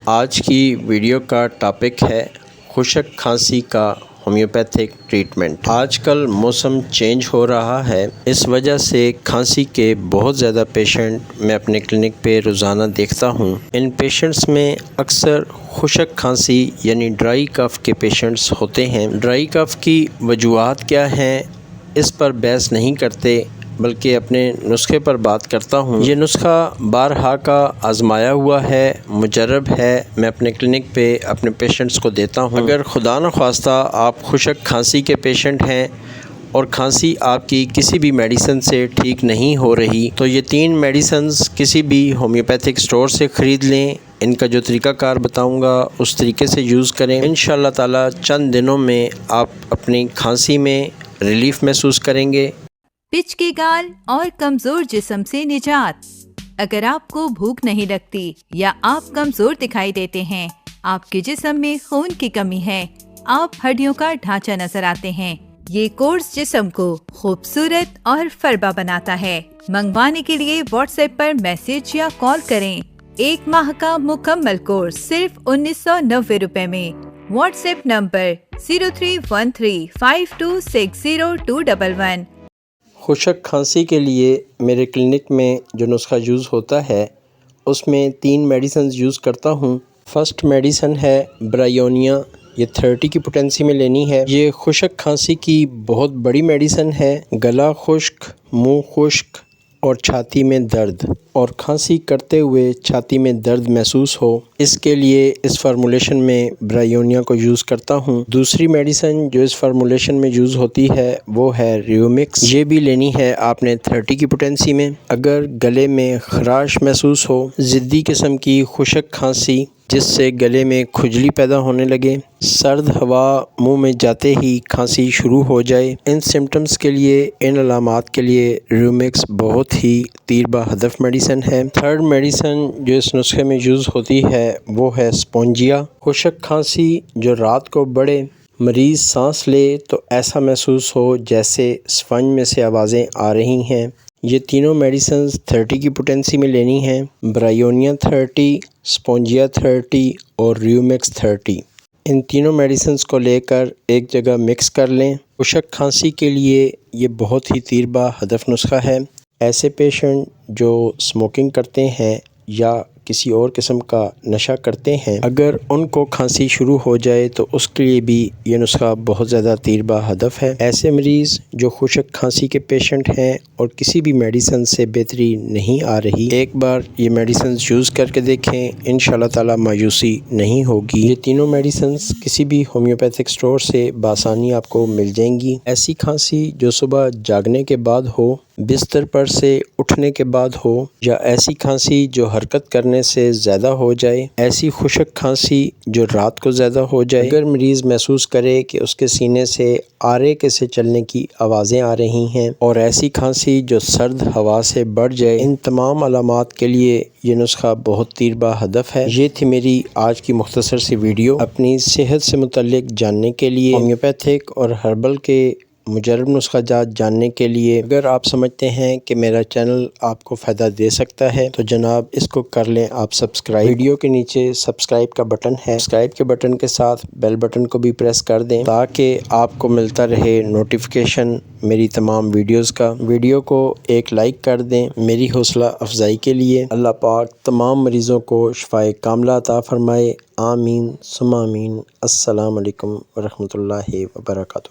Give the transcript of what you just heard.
آج کی ویڈیو کا ٹاپک ہے خشک کھانسی کا ہومیوپیتھک ٹریٹمنٹ۔ آج کل موسم چینج ہو رہا ہے، اس وجہ سے کھانسی کے بہت زیادہ پیشنٹ میں اپنے کلینک پہ روزانہ دیکھتا ہوں۔ ان پیشنٹس میں اکثر خشک کھانسی یعنی ڈرائی کف کے پیشنٹس ہوتے ہیں۔ ڈرائی کف کی وجوہات کیا ہیں اس پر بحث نہیں کرتے بلکہ اپنے نسخے پر بات کرتا ہوں۔ یہ نسخہ بارہا کا آزمایا ہوا ہے، مجرب ہے، میں اپنے کلینک پہ اپنے پیشنٹس کو دیتا ہوں۔ اگر خدا نخواستہ آپ خشک کھانسی کے پیشنٹ ہیں اور کھانسی آپ کی کسی بھی میڈیسن سے ٹھیک نہیں ہو رہی تو یہ 3 میڈیسنز کسی بھی ہومیوپیتھک سٹور سے خرید لیں۔ ان کا جو طریقہ کار بتاؤں گا اس طریقے سے یوز کریں، انشاءاللہ تعالی چند دنوں میں آپ اپنی کھانسی میں ریلیف محسوس کریں گے۔ پچ کی گال اور کمزور جسم سے نجات۔ اگر آپ کو بھوک نہیں لگتی یا آپ کمزور دکھائی دیتے ہیں، آپ کے جسم میں خون کی کمی ہے، آپ ہڈیوں کا ڈھانچہ نظر آتے ہیں، یہ کورس جسم کو خوبصورت اور فربا بناتا ہے۔ منگوانے کے لیے واٹس ایپ پر میسج یا کال کریں۔ 1 ماہ کا مکمل کورس صرف 1990 روپے میں۔ What's app number 031352602111۔ خشک کھانسی کے لیے میرے کلینک میں جو نسخہ یوز ہوتا ہے اس میں 3 میڈیسنز یوز کرتا ہوں۔ فرسٹ میڈیسن ہے برایونیا، یہ 30 کی پوٹینسی میں لینی ہے۔ یہ خشک کھانسی کی بہت بڑی میڈیسن ہے۔ گلا خشک، منہ خشک اور چھاتی میں درد اور کھانسی کرتے ہوئے چھاتی میں درد محسوس ہو، اس کے لیے اس فارمولیشن میں برایونیا کو یوز کرتا ہوں۔ دوسری میڈیسن جو اس فارمولیشن میں یوز ہوتی ہے وہ ہے ریومکس، یہ بھی لینی ہے آپ نے 30 کی پوٹینسی میں۔ اگر گلے میں خراش محسوس ہو، ضدی قسم کی خشک کھانسی جس سے گلے میں کھجلی پیدا ہونے لگے، سرد ہوا منہ میں جاتے ہی کھانسی شروع ہو جائے، ان سمٹمز کے لیے، ان علامات کے لیے ریومکس بہت ہی تیر بہ ہدف میڈیسن ہے۔ تھرڈ میڈیسن جو اس نسخے میں یوز ہوتی ہے وہ ہے سپونجیا۔ خشک کھانسی جو رات کو بڑھے، مریض سانس لے تو ایسا محسوس ہو جیسے اسفنج میں سے آوازیں آ رہی ہیں، یہ تینوں میڈیسنز 30 کی پوٹینسی میں لینی ہیں۔ برایونیا 30، سپونجیا 30 اور ریومکس 30، ان تینوں میڈیسنز کو لے کر ایک جگہ مکس کر لیں۔ خشک کھانسی کے لیے یہ بہت ہی تیر بہ ہدف نسخہ ہے۔ ایسے پیشنٹ جو اسموکنگ کرتے ہیں یا کسی اور قسم کا نشہ کرتے ہیں، اگر ان کو کھانسی شروع ہو جائے تو اس کے لیے بھی یہ نسخہ بہت زیادہ تیر بہ ہدف ہے۔ ایسے مریض جو خشک کھانسی کے پیشنٹ ہیں اور کسی بھی میڈیسن سے بہتری نہیں آ رہی، ایک بار یہ میڈیسنز یوز کر کے دیکھیں، انشاءاللہ تعالی مایوسی نہیں ہوگی۔ یہ تینوں میڈیسنز کسی بھی ہومیوپیتھک سٹور سے بآسانی آپ کو مل جائیں گی۔ ایسی کھانسی جو صبح جاگنے کے بعد ہو، بستر پر سے اٹھنے کے بعد ہو، یا ایسی کھانسی جو حرکت کرنے سے زیادہ ہو جائے، ایسی خشک کھانسی جو رات کو زیادہ ہو جائے، اگر مریض محسوس کرے کہ اس کے سینے سے آرے کے سے چلنے کی آوازیں آ رہی ہیں، اور ایسی کھانسی جو سرد ہوا سے بڑھ جائے، ان تمام علامات کے لیے یہ نسخہ بہت تیر بہ ہدف ہے۔ یہ تھی میری آج کی مختصر سی ویڈیو۔ اپنی صحت سے متعلق جاننے کے لیے، ہومیوپیتھک اور ہربل کے مجرب نسخہ جات جاننے کے لیے، اگر آپ سمجھتے ہیں کہ میرا چینل آپ کو فائدہ دے سکتا ہے تو جناب اس کو کر لیں آپ سبسکرائب۔ ویڈیو کے نیچے سبسکرائب کا بٹن ہے، سبسکرائب کے بٹن کے ساتھ بیل بٹن کو بھی پریس کر دیں تاکہ آپ کو ملتا رہے نوٹیفیکیشن میری تمام ویڈیوز کا۔ ویڈیو کو ایک لائک کر دیں میری حوصلہ افزائی کے لیے۔ اللہ پاک تمام مریضوں کو شفائے کاملہ عطا فرمائے، آمین ثم آمین۔ السلام علیکم ورحمۃ اللہ وبرکاتہ۔